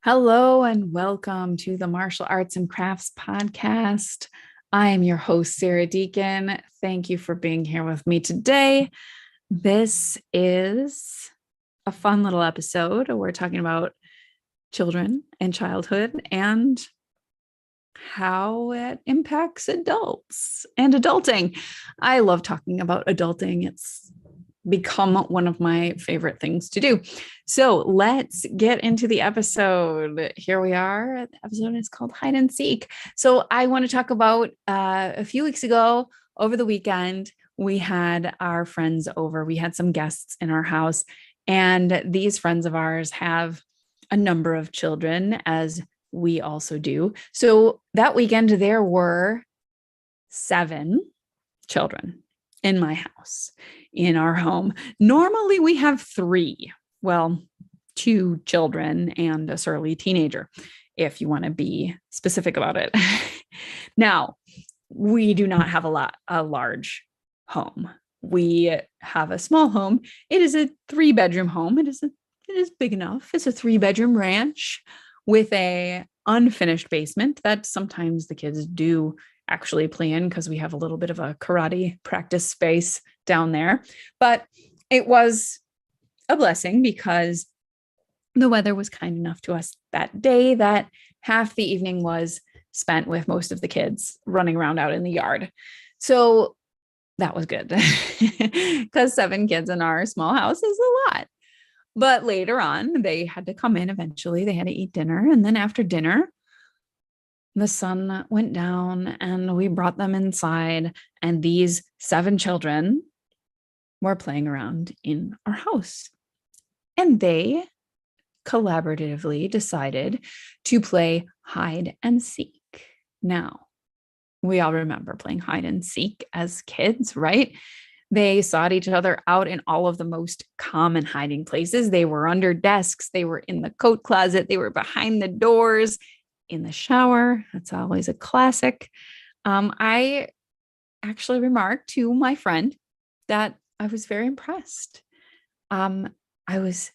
Hello and welcome to the Martial Arts and Crafts Podcast. I am your host, Sarah Deacon. Thank you for being here with me today. This is a fun little episode. We're talking about children and childhood and how it impacts adults and adulting. I love talking about adulting. It's become one of my favorite things to do. So let's get into the episode. Here we are. The episode is called Hide and Seek. So I want to talk about a few weeks ago over the weekend, we had our friends over. We had some guests in our house, and these friends of ours have a number of children, as we also do. So that weekend, there were 7 children in my house, in our home. Normally we have 3, well, 2 children and a surly teenager, if you want to be specific about it. Now, we do not have a large home. We have a small home. It is a 3-bedroom home. It is big enough. It's a 3-bedroom ranch with a unfinished basement that sometimes the kids do actually play in because we have a little bit of a karate practice space down there. But it was a blessing because the weather was kind enough to us that day that half the evening was spent with most of the kids running around out in the yard. So that was good because 7 kids in our small house is a lot. But later on, they had to come in eventually. They had to eat dinner. And then after dinner, the sun went down and we brought them inside. And these 7 children were playing around in our house. And they collaboratively decided to play hide and seek. Now, we all remember playing hide and seek as kids, right? They sought each other out in all of the most common hiding places. They were under desks. They were in the coat closet. They were behind the doors, in the shower. That's always a classic. I actually remarked to my friend that I was very impressed. I was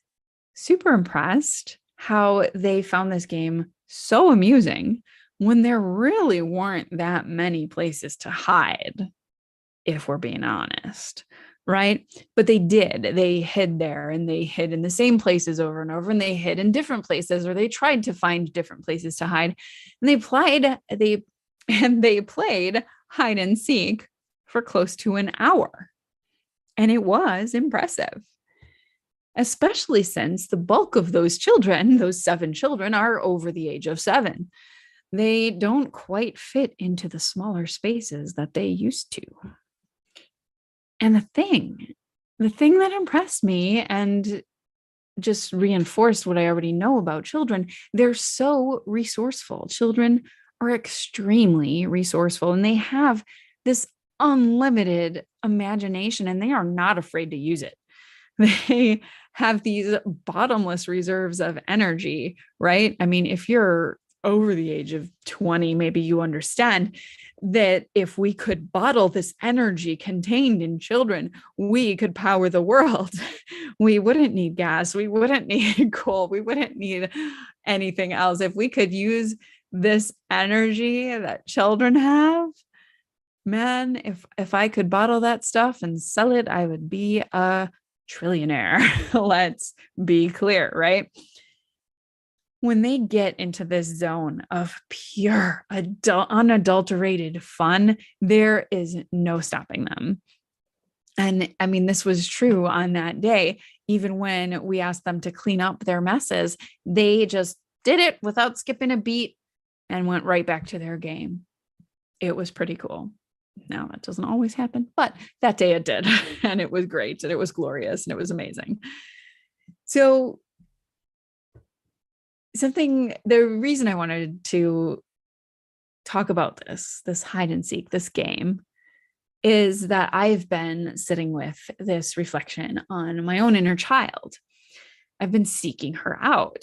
super impressed how they found this game so amusing when there really weren't that many places to hide, if we're being honest, right? But they did. They hid there and they hid in the same places over and over, and they hid in different places, or they tried to find different places to hide. And they played hide and seek for close to an hour. And it was impressive, especially since the bulk of those children, those 7 children, are over the age of 7. They don't quite fit into the smaller spaces that they used to. And the thing that impressed me and just reinforced what I already know about children, they're so resourceful. Children are extremely resourceful, and they have this unlimited imagination, and they are not afraid to use it. They have these bottomless reserves of energy, right? I mean, if you're over the age of 20, maybe you understand that if we could bottle this energy contained in children, we could power the world. We wouldn't need gas. We wouldn't need coal. We wouldn't need anything else. If we could use this energy that children have, man, if I could bottle that stuff and sell it, I would be a trillionaire. Let's be clear, right? When they get into this zone of pure unadulterated fun, there is no stopping them. And I mean, this was true on that day. Even when we asked them to clean up their messes, they just did it without skipping a beat and went right back to their game. It was pretty cool. Now, that doesn't always happen, but that day it did. And it was great. And it was glorious. And it was amazing. So the reason I wanted to talk about this hide and seek, this game, is that I've been sitting with this reflection on my own inner child. I've been seeking her out.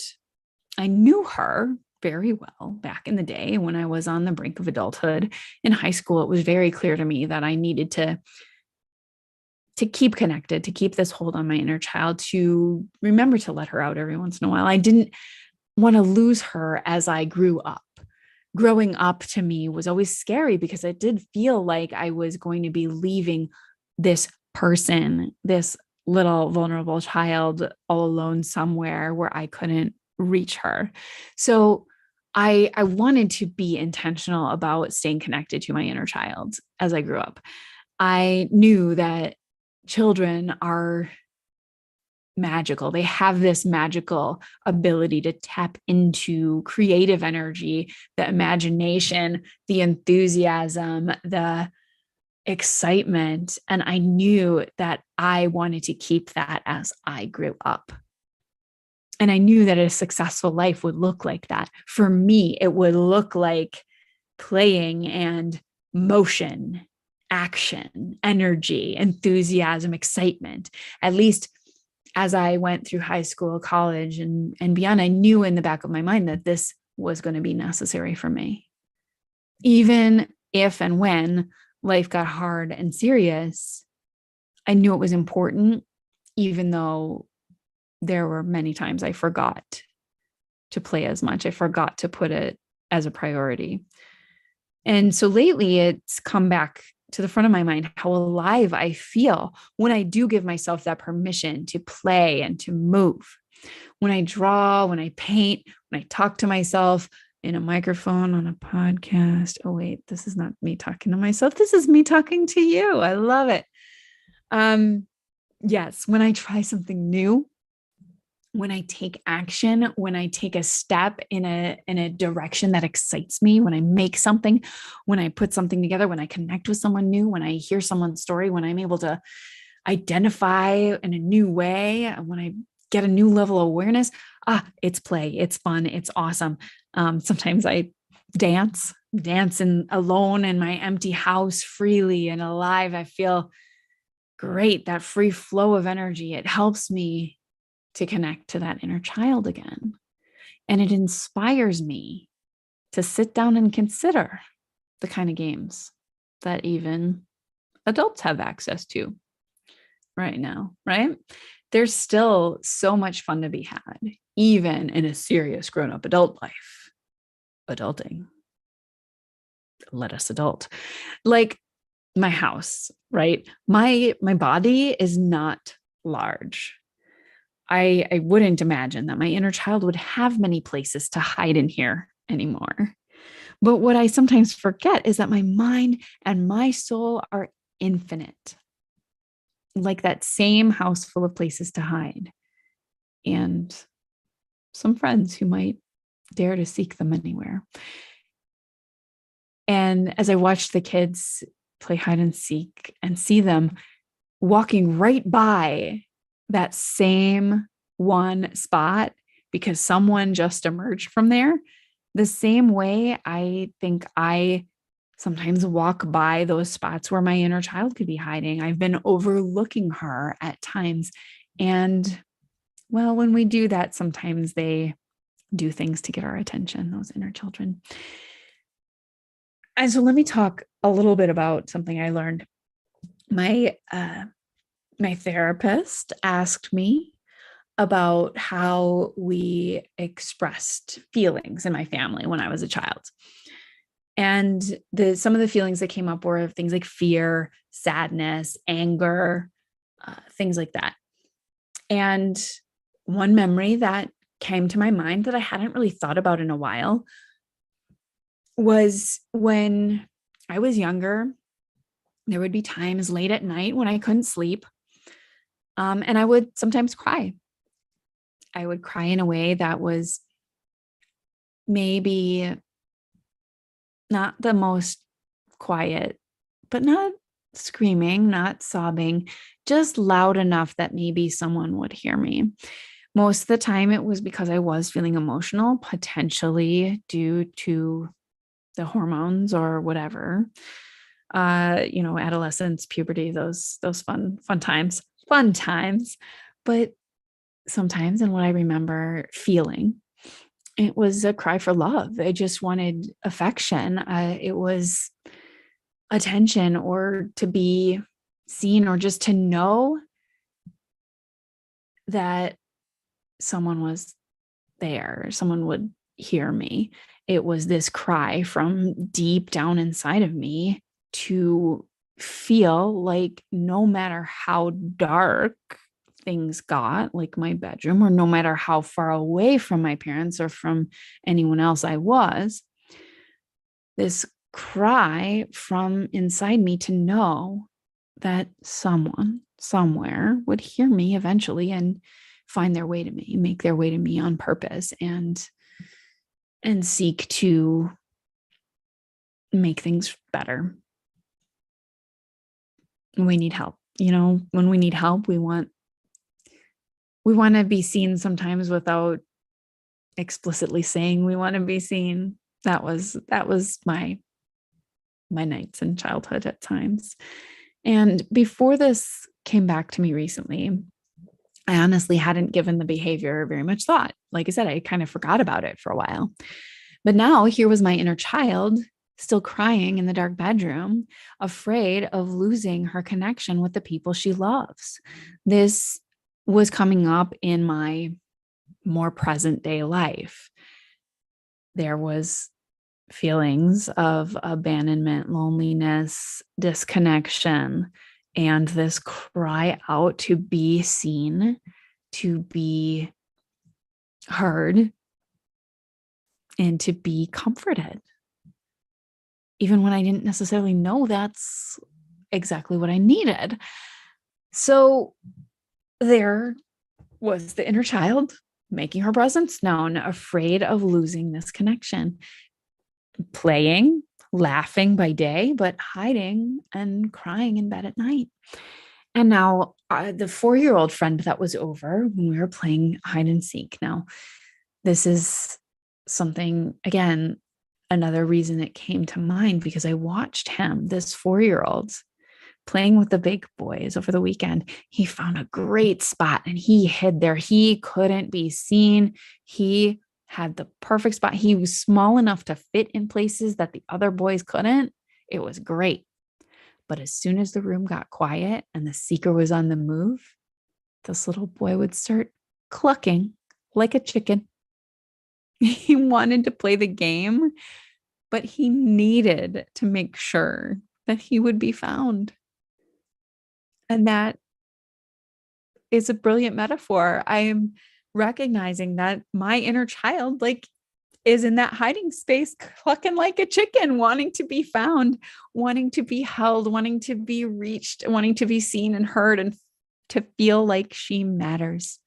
I knew her very well back in the day when I was on the brink of adulthood. In high school, it was very clear to me that I needed to keep connected, to keep this hold on my inner child, to remember to let her out every once in a while. I didn't want to lose her as I grew up. Growing up to me was always scary because it did feel like I was going to be leaving this person, this little vulnerable child, all alone somewhere where I couldn't reach her. So I wanted to be intentional about staying connected to my inner child as I grew up. I knew that children are magical. They have this magical ability to tap into creative energy, the imagination, the enthusiasm, the excitement. And I knew that I wanted to keep that as I grew up. And I knew that a successful life would look like that. For me, it would look like playing and motion, action, energy, enthusiasm, excitement. At least as I went through high school, college, and beyond, I knew in the back of my mind that this was going to be necessary for me. Even if and when life got hard and serious, I knew it was important, even though there were many times I forgot to play as much. I forgot to put it as a priority. And so lately it's come back to the front of my mind how alive I feel when I do give myself that permission to play and to move. When I draw, when I paint, when I talk to myself in a microphone on a podcast. Oh, wait, this is not me talking to myself. This is me talking to you. I love it. Yes, when I try something new, when I take action, when I take a step in a direction that excites me, when I make something, when I put something together, when I connect with someone new, when I hear someone's story, when I'm able to identify in a new way, when I get a new level of awareness, it's play, it's fun, it's awesome. Sometimes I dancing alone in my empty house freely and alive. I feel great, that free flow of energy. It helps me to connect to that inner child again. And it inspires me to sit down and consider the kind of games that even adults have access to right now, right? There's still so much fun to be had, even in a serious grown-up adult life. Adulting. Let us adult. Like my house, right? My body is not large. I wouldn't imagine that my inner child would have many places to hide in here anymore. But what I sometimes forget is that my mind and my soul are infinite, like that same house full of places to hide, and some friends who might dare to seek them anywhere. And as I watch the kids play hide and seek and see them walking right by that same one spot because someone just emerged from there, the same way I think I sometimes walk by those spots where my inner child could be hiding. I've been overlooking her at times. And well, when we do that, sometimes they do things to get our attention, those inner children. And so let me talk a little bit about something I learned. My therapist asked me about how we expressed feelings in my family when I was a child. And some of the feelings that came up were things like fear, sadness, anger, things like that. And one memory that came to my mind that I hadn't really thought about in a while was when I was younger. There would be times late at night when I couldn't sleep. And I would sometimes cry. I would cry in a way that was maybe not the most quiet, but not screaming, not sobbing, just loud enough that maybe someone would hear me. Most of the time it was because I was feeling emotional, potentially due to the hormones or whatever. Adolescence, puberty, those fun times. But sometimes, and what I remember feeling, it was a cry for love. I just wanted affection. It was attention, or to be seen, or just to know that someone was there. Someone would hear me. It was this cry from deep down inside of me to feel like no matter how dark things got, like my bedroom, or no matter how far away from my parents or from anyone else I was, this cry from inside me to know that someone somewhere would hear me eventually and find their way to me, make their way to me on purpose, and seek to make things better. We need help. When we need help, we want to be seen sometimes without explicitly saying we want to be seen. That was my nights in childhood at times. And before this came back to me recently, I honestly hadn't given the behavior very much thought. Like I said, I kind of forgot about it for a while. But now here was my inner child still crying in the dark bedroom, afraid of losing her connection with the people she loves. This was coming up in my more present day life. There was feelings of abandonment, loneliness, disconnection, and this cry out to be seen, to be heard, and to be comforted. Even when I didn't necessarily know that's exactly what I needed. So there was the inner child making her presence known, afraid of losing this connection, playing, laughing by day, but hiding and crying in bed at night. And now the 4-year-old friend that was over when we were playing hide and seek. Now, this is something, again, another reason it came to mind, because I watched him, this 4-year-old, playing with the big boys over the weekend. He found a great spot and he hid there. He couldn't be seen. He had the perfect spot. He was small enough to fit in places that the other boys couldn't. It was great. But as soon as the room got quiet and the seeker was on the move, this little boy would start clucking like a chicken. He wanted to play the game, but he needed to make sure that he would be found. And that is a brilliant metaphor. I am recognizing that my inner child, is in that hiding space, clucking like a chicken, wanting to be found, wanting to be held, wanting to be reached, wanting to be seen and heard, and to feel like she matters.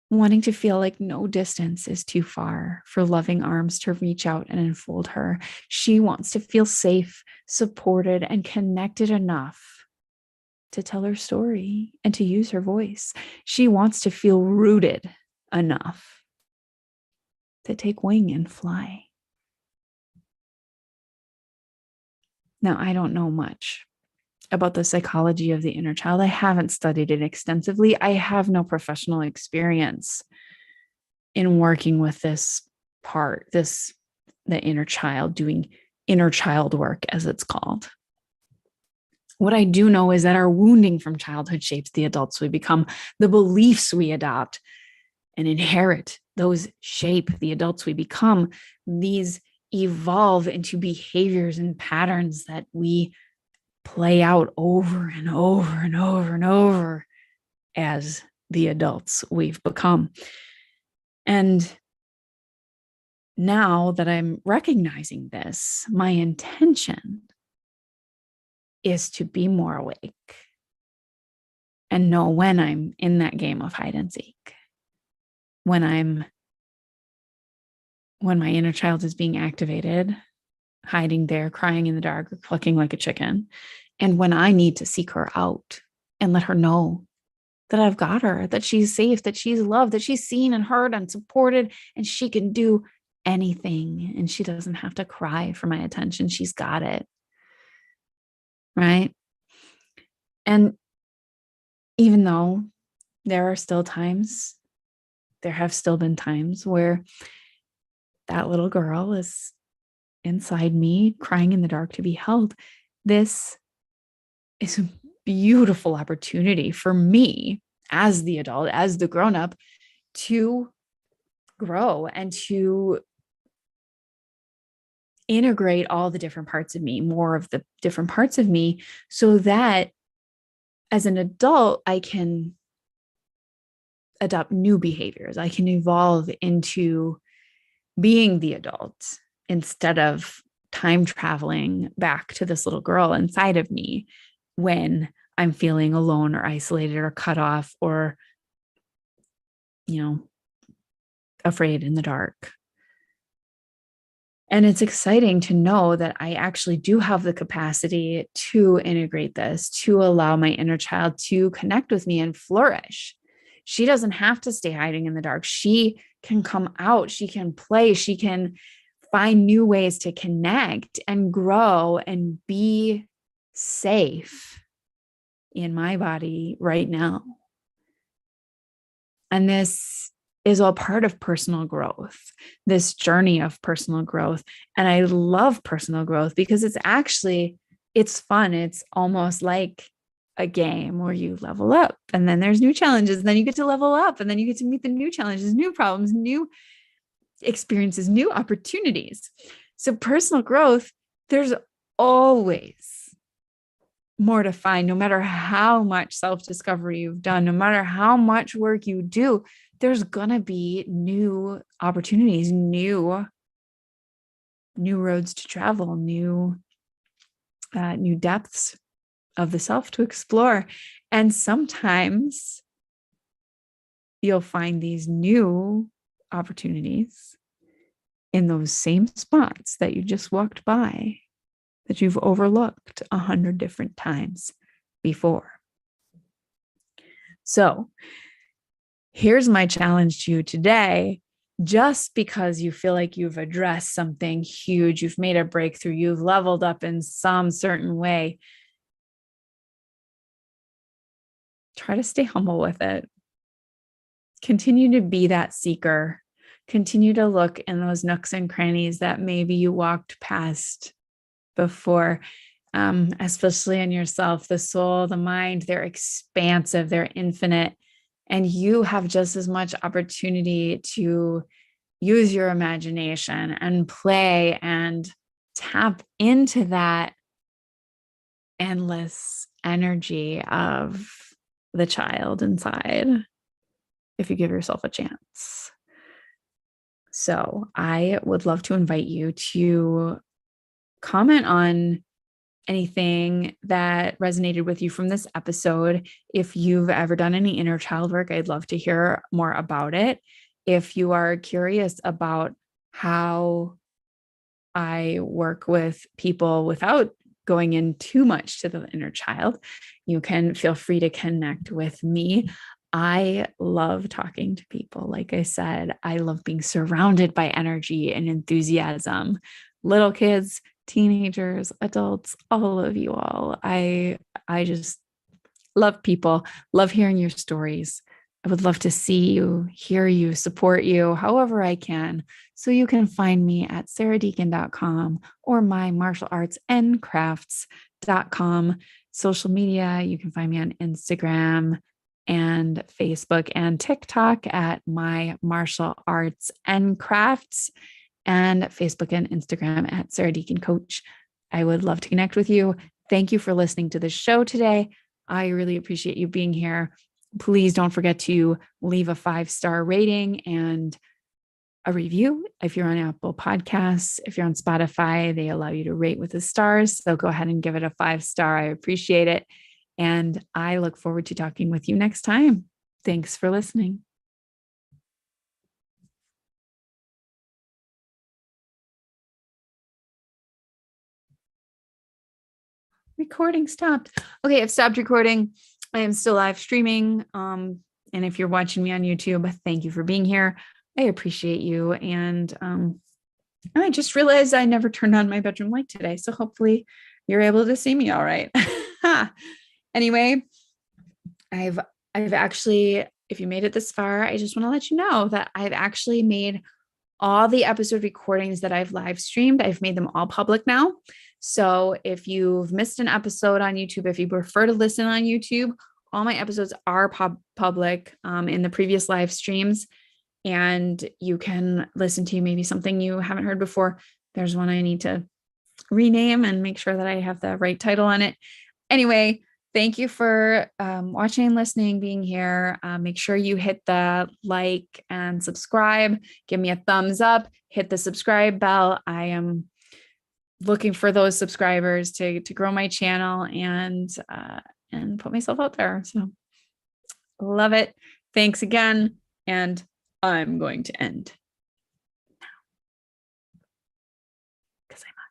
Wanting to feel like no distance is too far for loving arms to reach out and enfold her. She wants to feel safe, supported, and connected enough to tell her story and to use her voice. She wants to feel rooted enough to take wing and fly. Now, I don't know much about the psychology of the inner child. I haven't studied it extensively. I have no professional experience in working with this part, the inner child, doing inner child work, as it's called. What I do know is that our wounding from childhood shapes the adults we become. The beliefs we adopt and inherit, those shape the adults we become. These evolve into behaviors and patterns that we play out over and over and over and over as the adults we've become. And now that I'm recognizing this, my intention is to be more awake and know when I'm in that game of hide and seek, when my inner child is being activated, hiding there, crying in the dark, or clucking like a chicken, and when I need to seek her out and let her know that I've got her, that she's safe, that she's loved, that she's seen and heard and supported, and she can do anything, and she doesn't have to cry for my attention. She's got it. Right? And even though there have still been times where that little girl is inside me crying in the dark to be held, this is a beautiful opportunity for me as the adult, as the grown-up, to grow and to integrate all the different parts of me, more of the different parts of me, so that as an adult, I can adopt new behaviors. I can evolve into being the adult instead of time traveling back to this little girl inside of me when I'm feeling alone or isolated or cut off or, afraid in the dark. And it's exciting to know that I actually do have the capacity to integrate this, to allow my inner child to connect with me and flourish. She doesn't have to stay hiding in the dark. She can come out, she can play, she can find new ways to connect and grow and be safe in my body right now. And this is all part of personal growth, this journey of personal growth. And I love personal growth because it's fun. It's almost like a game where you level up and then there's new challenges. And then you get to level up and then you get to meet the new challenges, new problems, new experiences, new opportunities. So personal growth, there's always more to find, no matter how much self-discovery you've done, no matter how much work you do, there's going to be new opportunities, new roads to travel, new depths of the self to explore. And sometimes you'll find these new opportunities in those same spots that you just walked by, that you've overlooked 100 different times before. So here's my challenge to you today. Just because you feel like you've addressed something huge, you've made a breakthrough, you've leveled up in some certain way, try to stay humble with it. Continue to be that seeker. Continue to look in those nooks and crannies that maybe you walked past before, especially in yourself, the soul, the mind. They're expansive, they're infinite. And you have just as much opportunity to use your imagination and play and tap into that endless energy of the child inside if you give yourself a chance. So I would love to invite you to comment on anything that resonated with you from this episode. If you've ever done any inner child work, I'd love to hear more about it. If you are curious about how I work with people without going in too much to the inner child, you can feel free to connect with me. I love talking to people. Like I said, I love being surrounded by energy and enthusiasm. Little kids, teenagers, adults, all of you all. I just love people, love hearing your stories. I would love to see you, hear you, support you, however I can. So you can find me at sarahdeacon.com or mymartialartsandcrafts.com. Social media, you can find me on Instagram and Facebook and TikTok at My Martial Arts and Crafts, and Facebook and Instagram at Sarah Deacon Coach. I would love to connect with you. Thank you for listening to the show today. I really appreciate you being here. Please don't forget to leave a 5-star rating and a review. If you're on Apple Podcasts, if you're on Spotify, they allow you to rate with the stars. So go ahead and give it a 5-star. I appreciate it. And I look forward to talking with you next time. Thanks for listening. Recording stopped. Okay, I've stopped recording. I am still live streaming. And if you're watching me on YouTube, thank you for being here. I appreciate you. And I just realized I never turned on my bedroom light today. So hopefully you're able to see me all right. Anyway, I've actually, if you made it this far, I just want to let you know that I've actually made all the episode recordings that I've live streamed. I've made them all public now. So if you've missed an episode on YouTube, if you prefer to listen on YouTube, all my episodes are public in the previous live streams. and you can listen to maybe something you haven't heard before. There's one I need to rename and make sure that I have the right title on it. Anyway, thank you for watching, listening, being here. Make sure you hit the like and subscribe. Give me a thumbs up. Hit the subscribe bell. I am looking for those subscribers to grow my channel and put myself out there. So love it. Thanks again. And I'm going to end now because I'm